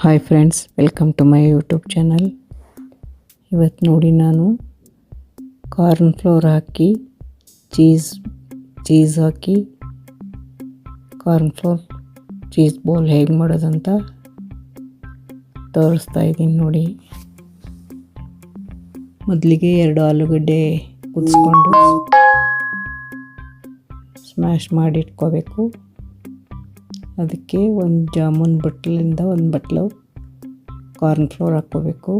Hi friends, welcome to my YouTube channel. ಇವತ್ತು ನೋಡಿ ನಾನು ಕಾರ್ನ್ ಫ್ಲೋರ್ ಹಾಕಿ ಚೀಸ್ ಹಾಕಿ ಕಾರ್ನ್ ಫ್ಲೋರ್ ಚೀಸ್ ಬೋಲ್ ಹೇಗೆ ಮಾಡೋದಂತ ತೋರಿಸ್ತಾ ಇದ್ದೀನಿ ನೋಡಿ. ಮೊದಲಿಗೆ 2 ಆಲೂಗಡ್ಡೆ ಕುದಿಸ್ಕೊಂಡು ಸ್ಮ್ಯಾಶ್ ಮಾಡಿ ಇಟ್ಕೋಬೇಕು. ಅದಕ್ಕೆ ಒಂದು ಜಾಮೂನ್ ಬಟ್ಲಿಂದ ಒಂದು ಬಟ್ಲು ಕಾರ್ನ್ ಫ್ಲೋರ್ ಹಾಕ್ಕೋಬೇಕು.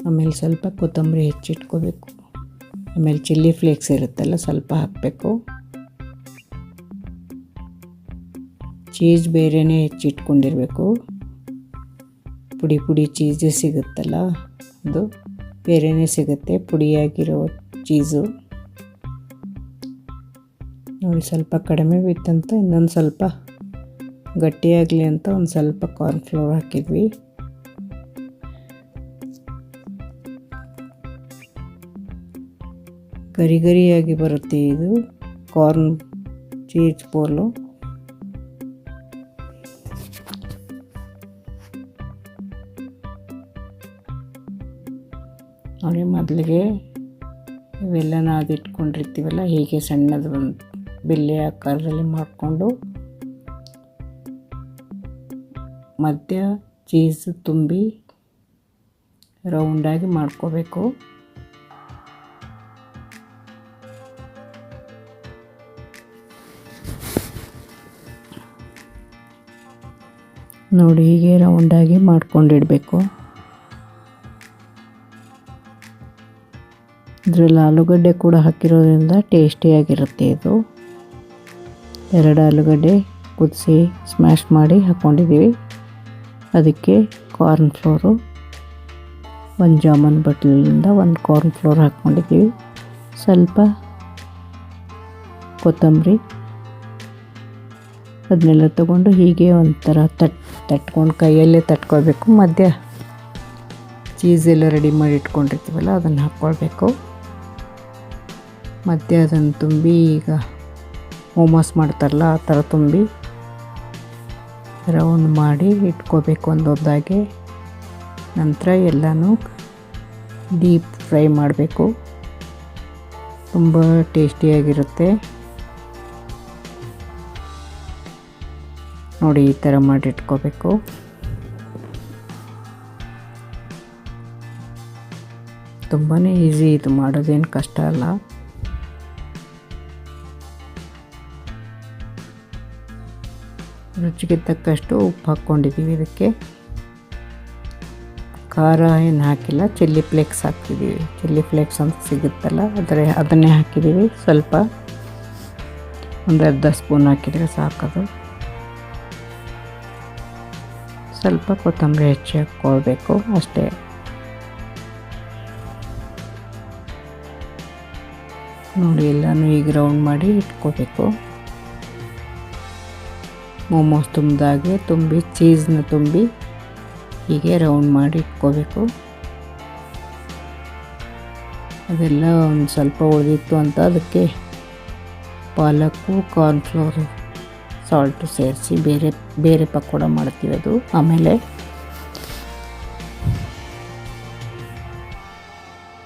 ಆಮೇಲೆ ಸ್ವಲ್ಪ ಕೊತ್ತಂಬರಿ ಹೆಚ್ಚಿಟ್ಕೋಬೇಕು. ಆಮೇಲೆ ಚಿಲ್ಲಿ ಫ್ಲೇಕ್ಸ್ ಇರುತ್ತಲ್ಲ ಸ್ವಲ್ಪ ಹಾಕಬೇಕು. ಚೀಸ್ ಬೇರೆಯೇ ಹೆಚ್ಚಿಟ್ಕೊಂಡಿರಬೇಕು. ಪುಡಿ ಚೀಸೇ ಸಿಗುತ್ತಲ್ಲ, ಅದು ಬೇರೆಯೇ ಸಿಗುತ್ತೆ, ಪುಡಿಯಾಗಿರೋ ಚೀಸು. ನೋಡಿ, ಸ್ವಲ್ಪ ಕಡಿಮೆ ಬಿತ್ತಂತ ಇನ್ನೊಂದು ಸ್ವಲ್ಪ ಗಟ್ಟಿಯಾಗಲಿ ಅಂತ ಒಂದು ಸ್ವಲ್ಪ ಕಾರ್ನ್ ಫ್ಲೋರ್ ಹಾಕಿದ್ವಿ. ಗರಿಯಾಗಿ ಬರುತ್ತೆ ಇದು ಕಾರ್ನ್ ಚೀಸ್ ಬೋಲು. ನೋಡಿ, ಮೊದಲಿಗೆ ಇವೆಲ್ಲ ನಾವು ಇಟ್ಕೊಂಡಿರ್ತೀವಲ್ಲ, ಹೀಗೆ ಸಣ್ಣದು ಒಂದು ಬಿಲ್ಲೆ ಆಕಾರದಲ್ಲಿ ಮಾಡಿಕೊಂಡು ಮಧ್ಯ ಚೀಸ್ ತುಂಬಿ ರೌಂಡಾಗಿ ಮಾಡ್ಕೋಬೇಕು. ನೋಡಿ, ಹೀಗೆ ರೌಂಡಾಗಿ ಮಾಡ್ಕೊಂಡಿಡಬೇಕು. ಇದರಲ್ಲಿ ಆಲೂಗಡ್ಡೆ ಕೂಡ ಹಾಕಿರೋದ್ರಿಂದ ಟೇಸ್ಟಿಯಾಗಿರುತ್ತೆ ಇದು. 2 ಆಲೂಗಡ್ಡೆ ಕುದಿಸಿ ಸ್ಮ್ಯಾಶ್ ಮಾಡಿ ಹಾಕ್ಕೊಂಡಿದ್ದೀವಿ. ಅದಕ್ಕೆ ಕಾರ್ನ್ ಫ್ಲೋರು, ಒಂದು ಜಾಮೂನ್ ಬಟ್ಲಿಂದ ಒಂದು ಕಾರ್ನ್ ಫ್ಲೋರ್ ಹಾಕ್ಕೊಂಡಿದ್ದೀವಿ. ಸ್ವಲ್ಪ ಕೊತ್ತಂಬರಿ, ಅದನ್ನೆಲ್ಲ ತಗೊಂಡು ಹೀಗೆ ಒಂಥರ ತಟ್ಕೊಂಡು ಕೈಯಲ್ಲೇ ತಟ್ಕೊಳ್ಬೇಕು. ಮಧ್ಯ ಚೀಸ್ ಎಲ್ಲ ರೆಡಿ ಮಾಡಿ ಇಟ್ಕೊಂಡಿರ್ತೀವಲ್ಲ ಅದನ್ನು ಹಾಕ್ಕೊಳ್ಬೇಕು. ಮಧ್ಯೆ ಅದನ್ನು ತುಂಬಿ, ಈಗ ಮೋಮೋಸ್ ಮಾಡ್ತಾರಲ್ಲ ಆ ಥರ ತುಂಬಿ ರೌಂಡ್ ಮಾಡಿ ಇಟ್ಕೋಬೇಕು ಒಂದೊಂದಾಗೆ. ನಂತರ ಎಲ್ಲನೂ ಡೀಪ್ ಫ್ರೈ ಮಾಡಬೇಕು. ತುಂಬ ಟೇಸ್ಟಿಯಾಗಿರುತ್ತೆ. ನೋಡಿ, ಈ ಥರ ಮಾಡಿ ಇಟ್ಕೋಬೇಕು. ತುಂಬಾ ಈಸಿ ಇದು, ಮಾಡೋದೇನು ಕಷ್ಟ ಅಲ್ಲ. ರುಚಿಗೆ ತಕ್ಕಷ್ಟು ಉಪ್ಪು ಹಾಕ್ಕೊಂಡಿದ್ದೀವಿ. ಇದಕ್ಕೆ ಖಾರ ಏನು ಹಾಕಿಲ್ಲ, ಚಿಲ್ಲಿ ಫ್ಲೇಕ್ಸ್ ಹಾಕ್ತಿದ್ದೀವಿ. ಚಿಲ್ಲಿ ಫ್ಲೇಕ್ಸ್ ಅಂತ ಸಿಗುತ್ತಲ್ಲ, ಅದನ್ನೇ ಹಾಕಿದ್ದೀವಿ. ಸ್ವಲ್ಪ ಒಂದು ಅರ್ಧ ಸ್ಪೂನ್ ಹಾಕಿದರೆ ಸಾಕದು. ಸ್ವಲ್ಪ ಕೊತ್ತಂಬರಿ ಹೆಚ್ಚಿ ಹಾಕ್ಕೊಳ್ಬೇಕು ಅಷ್ಟೇ. ನೋಡಿ, ಎಲ್ಲನೂ ಈಗ ರೌಂಡ್ ಮಾಡಿ ಇಟ್ಕೋಬೇಕು. ಮೋಮೋಸ್ ತುಂಬಿದಾಗೆ ತುಂಬಿ ಚೀಸ್ನ ತುಂಬಿ ಹೀಗೆ ರೌಂಡ್ ಮಾಡಿ ಇಟ್ಕೋಬೇಕು. ಅದೆಲ್ಲ ಒಂದು ಸ್ವಲ್ಪ ಉಳಿದಿತ್ತು ಅಂತ ಅದಕ್ಕೆ ಪಾಲಕ್ಕು ಕಾರ್ನ್ ಫ್ಲೋರು ಸಾಲ್ಟು ಸೇರಿಸಿ ಬೇರೆ ಪಕೋಡ ಮಾಡ್ತೀವಿ ಅದು. ಆಮೇಲೆ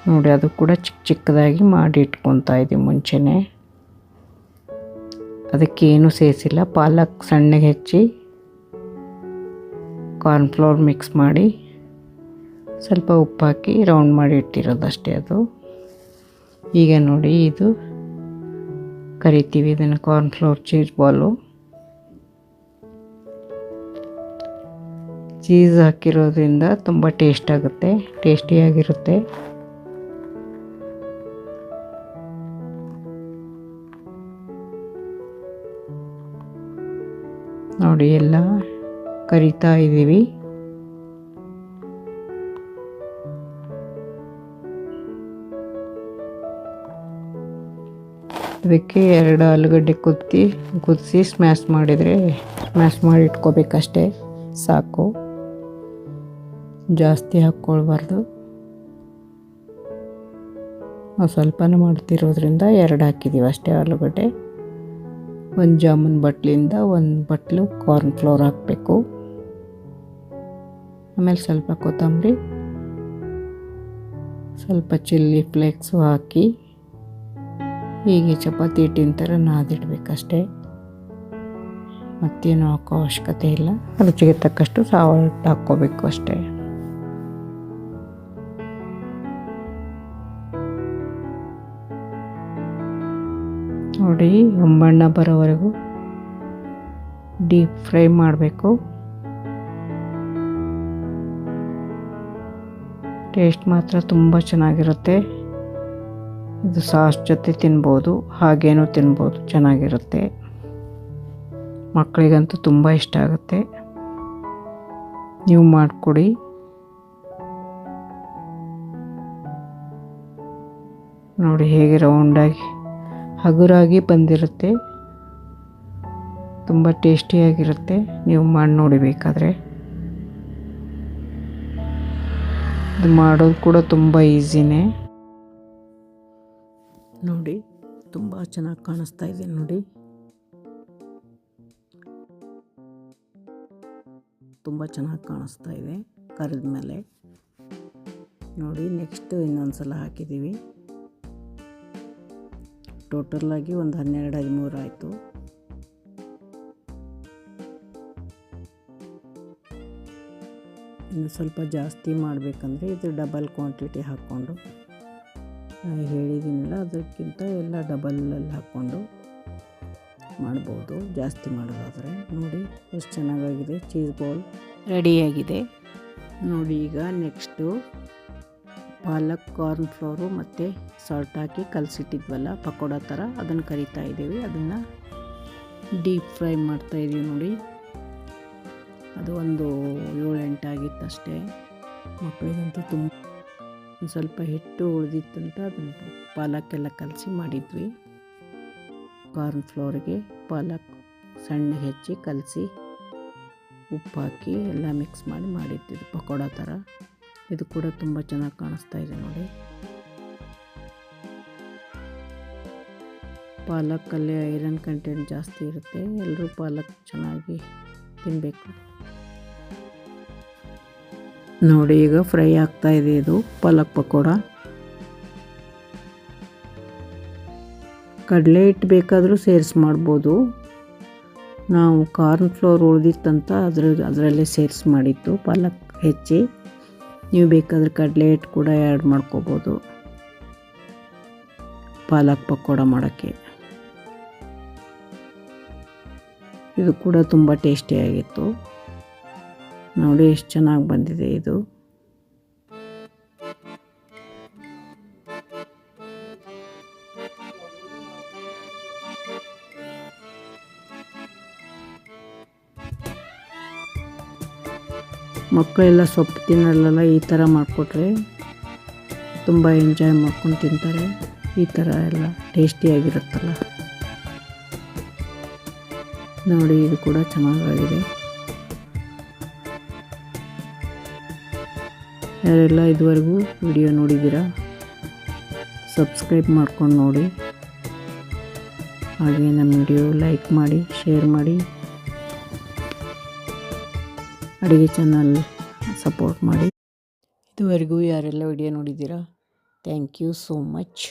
ನೋಡಿ, ಅದು ಕೂಡ ಚಿಕ್ಕದಾಗಿ ಮಾಡಿ ಇಟ್ಕೊತಾ ಇದ್ದೀವಿ ಮುಂಚೆನೇ. ಅದಕ್ಕೆ ಏನೂ ಸೇರಿಸಿಲ್ಲ. ಪಾಲಕ್ ಸಣ್ಣಗೆ ಹೆಚ್ಚಿ ಕಾರ್ನ್ ಫ್ಲೋರ್ ಮಿಕ್ಸ್ ಮಾಡಿ ಸ್ವಲ್ಪ ಉಪ್ಪು ಹಾಕಿ ರೌಂಡ್ ಮಾಡಿ ಇಟ್ಟಿರೋದಷ್ಟೇ ಅದು. ಈಗ ನೋಡಿ, ಇದು ಕರಿತೀವಿ ಇದನ್ನು corn flour cheese ball. Cheese ಹಾಕಿರೋದ್ರಿಂದ ತುಂಬ ಟೇಸ್ಟಿಯಾಗಿರುತ್ತೆ. ನೋಡಿ, ಎಲ್ಲ ಕರಿತಾ ಇದ್ದೀವಿ. ಅದಕ್ಕೆ 2 ಆಲೂಗಡ್ಡೆ ಕುದಿಸಿ ಸ್ಮ್ಯಾಶ್ ಮಾಡಿ ಇಟ್ಕೋಬೇಕಷ್ಟೇ, ಸಾಕು. ಜಾಸ್ತಿ ಹಾಕ್ಕೊಳ್ಬಾರ್ದು. ನಾವು ಸ್ವಲ್ಪನೇ ಮಾಡ್ತಿರೋದ್ರಿಂದ 2 ಹಾಕಿದ್ದೀವಿ ಅಷ್ಟೇ ಆಲೂಗಡ್ಡೆ. ಒಂದು ಜಾಮೂನ್ ಬಟ್ಲಿಂದ ಒಂದು ಬಟ್ಲು ಕಾರ್ನ್ ಫ್ಲೋರ್ ಹಾಕಬೇಕು. ಆಮೇಲೆ ಸ್ವಲ್ಪ ಕೊತ್ತಂಬರಿ, ಸ್ವಲ್ಪ ಚಿಲ್ಲಿ ಫ್ಲೇಕ್ಸು ಹಾಕಿ ಹೀಗೆ ಚಪಾತಿ ಹಿಟ್ಟಿನ ಥರ ನಾದಿಡಬೇಕಷ್ಟೇ. ಮತ್ತೇನು ಹಾಕೋ ಅವಶ್ಯಕತೆ ಇಲ್ಲ. ರುಚಿಗೆ ತಕ್ಕಷ್ಟು ಸಾಲ್ಟ್ ಹಾಕ್ಕೋಬೇಕು ಅಷ್ಟೇ. ನೋಡಿ, ಹೊಂಬಣ್ಣ ಬರೋವರೆಗೂ ಡೀಪ್ ಫ್ರೈ ಮಾಡಬೇಕು. ಟೇಸ್ಟ್ ಮಾತ್ರ ತುಂಬ ಚೆನ್ನಾಗಿರುತ್ತೆ. ಇದು ಸಾಸ್ ಜೊತೆ ತಿನ್ಬೋದು, ಹಾಗೇನೂ ತಿನ್ಬೋದು, ಚೆನ್ನಾಗಿರುತ್ತೆ. ಮಕ್ಕಳಿಗಂತೂ ತುಂಬ ಇಷ್ಟ ಆಗುತ್ತೆ. ನೀವು ಮಾಡಿಕೊಡಿ. ನೋಡಿ ಹೇಗೆ ರೌಂಡಾಗಿ ಹಗುರಾಗಿ ಬಂದಿರುತ್ತೆ. ತುಂಬ ಟೇಸ್ಟಿಯಾಗಿರುತ್ತೆ. ನೀವು ಮಾಡಿ ನೋಡಿ ಬೇಕಾದರೆ. ಇದು ಮಾಡೋದು ಕೂಡ ತುಂಬ ಈಸಿನೇ. ನೋಡಿ, ತುಂಬ ಚೆನ್ನಾಗಿ ಕಾಣಿಸ್ತಾ ಇದೆ ನೋಡಿ. ತುಂಬ ಚೆನ್ನಾಗಿ ಕಾಣಿಸ್ತಾ ಇದೆ ಕರಿದ ಮೇಲೆ. ನೋಡಿ, ನೆಕ್ಸ್ಟ್ ಇನ್ನೊಂದು ಸಲ ಹಾಕಿದ್ದೀವಿ. ಟೋಟಲಾಗಿ ಒಂದು 12-13 ಆಯಿತು. ಇನ್ನು ಸ್ವಲ್ಪ ಜಾಸ್ತಿ ಮಾಡಬೇಕಂದ್ರೆ ಇದು ಡಬಲ್ ಕ್ವಾಂಟಿಟಿ ಹಾಕ್ಕೊಂಡು, ಹೇಳಿದ್ದೀನಲ್ಲ ಅದಕ್ಕಿಂತ ಎಲ್ಲ ಡಬಲಲ್ಲಿ ಹಾಕ್ಕೊಂಡು ಮಾಡ್ಬೋದು, ಜಾಸ್ತಿ ಮಾಡೋದಾದರೆ. ನೋಡಿ ಎಷ್ಟು ಚೆನ್ನಾಗಾಗಿದೆ. ಚೀಸ್ ಬಾಲ್ ರೆಡಿಯಾಗಿದೆ. ನೋಡಿ, ಈಗ ನೆಕ್ಸ್ಟು ಪಾಲಕ್, ಕಾರ್ನ್ ಫ್ಲೋರು ಮತ್ತು ಸಾಲ್ಟ್ ಹಾಕಿ ಕಲಸಿಟ್ಟಿದ್ವಲ್ಲ ಪಕೋಡ ಥರ, ಅದನ್ನು ಕರಿತಾ ಇದ್ದೀವಿ. ಅದನ್ನು ಡೀಪ್ ಫ್ರೈ ಮಾಡ್ತಾಯಿದ್ದೀವಿ ನೋಡಿ. ಅದು ಒಂದು 7-8 ಆಗಿತ್ತು ಅಷ್ಟೇ. ಮಕ್ಕಳಿಗಂತೂ ತುಂಬ ಸ್ವಲ್ಪ ಹಿಟ್ಟು ಉಳಿದಿತ್ತಂತ ಅದನ್ನು ಪಾಲಕ್ಕೆಲ್ಲ ಕಲಸಿ ಮಾಡಿದ್ವಿ. ಕಾರ್ನ್ ಫ್ಲೋರಿಗೆ ಪಾಲಕ್ ಸಣ್ಣಗೆ ಹೆಚ್ಚಿ ಕಲಸಿ ಉಪ್ಪು ಹಾಕಿ ಎಲ್ಲ ಮಿಕ್ಸ್ ಮಾಡಿ ಮಾಡಿದ್ದಿದ್ದು ಪಕೋಡ ಥರ. ಇದು ಕೂಡ ತುಂಬ ಚೆನ್ನಾಗಿ ಕಾಣಿಸ್ತಾ ಇದೆ ನೋಡಿ. ಪಾಲಕ್ಕಲ್ಲಿ ಐರನ್ ಕಂಟೆಂಟ್ ಜಾಸ್ತಿ ಇರುತ್ತೆ. ಎಲ್ಲರೂ ಪಾಲಕ್ ಚೆನ್ನಾಗಿ ತಿನ್ನಬೇಕು. ನೋಡಿ, ಈಗ ಫ್ರೈ ಆಗ್ತಾ ಇದೆ ಇದು ಪಾಲಕ್ ಪಕೋಡ. ಕಡಲೆ ಹಿಟ್ಟು ಬೇಕಾದರೂ ಸೇರಿಸಿ ಮಾಡ್ಬೋದು. ನಾವು ಕಾರ್ನ್ ಫ್ಲೋರ್ ಉಳಿದಿತ್ತಂತ ಅದರಲ್ಲೇ ಸೇರಿಸಿ ಮಾಡಿತ್ತು ಪಾಲಕ್ ಹೆಚ್ಚಿ. ನೀವು ಬೇಕಾದರೆ ಕಡಲೆ ಹಿಟ್ಟು ಕೂಡ ಆ್ಯಡ್ ಮಾಡ್ಕೋಬೋದು ಪಾಲಕ್ ಪಕೋಡ ಮಾಡೋಕ್ಕೆ. ಇದು ಕೂಡ ತುಂಬ ಟೇಸ್ಟಿಯಾಗಿತ್ತು. ನೋಡಿ ಎಷ್ಟು ಚೆನ್ನಾಗಿ ಬಂದಿದೆ ಇದು. ಮಕ್ಕಳೆಲ್ಲ ಸೊಪ್ಪು ತಿನ್ನಲ್ಲ, ಈ ಥರ ಮಾಡಿಕೊಟ್ರೆ ತುಂಬ ಎಂಜಾಯ್ ಮಾಡ್ಕೊಂಡು ತಿಂತಾರೆ. ಈ ಥರ ಎಲ್ಲ ಟೇಸ್ಟಿಯಾಗಿರುತ್ತಲ್ಲ. ನೋಡಿ, ಇದು ಕೂಡ ಚೆನ್ನಾಗಾಗಿದೆ. ಯಾರೆಲ್ಲ ಇದುವರೆಗೂ ವಿಡಿಯೋ ನೋಡಿದ್ದೀರಾ ಸಬ್ಸ್ಕ್ರೈಬ್ ಮಾಡ್ಕೊಂಡು ನೋಡಿ. ಹಾಗೆ ನಮ್ಮ ವಿಡಿಯೋ ಲೈಕ್ ಮಾಡಿ, ಶೇರ್ ಮಾಡಿ, ಅಡುಗೆ ಚಾನಲ್ ಸಪೋರ್ಟ್ ಮಾಡಿ. ಇದುವರೆಗೂ ಯಾರೆಲ್ಲ ವಿಡಿಯೋ ನೋಡಿದ್ದೀರಾ, ಥ್ಯಾಂಕ್ ಯು ಸೋ ಮಚ್.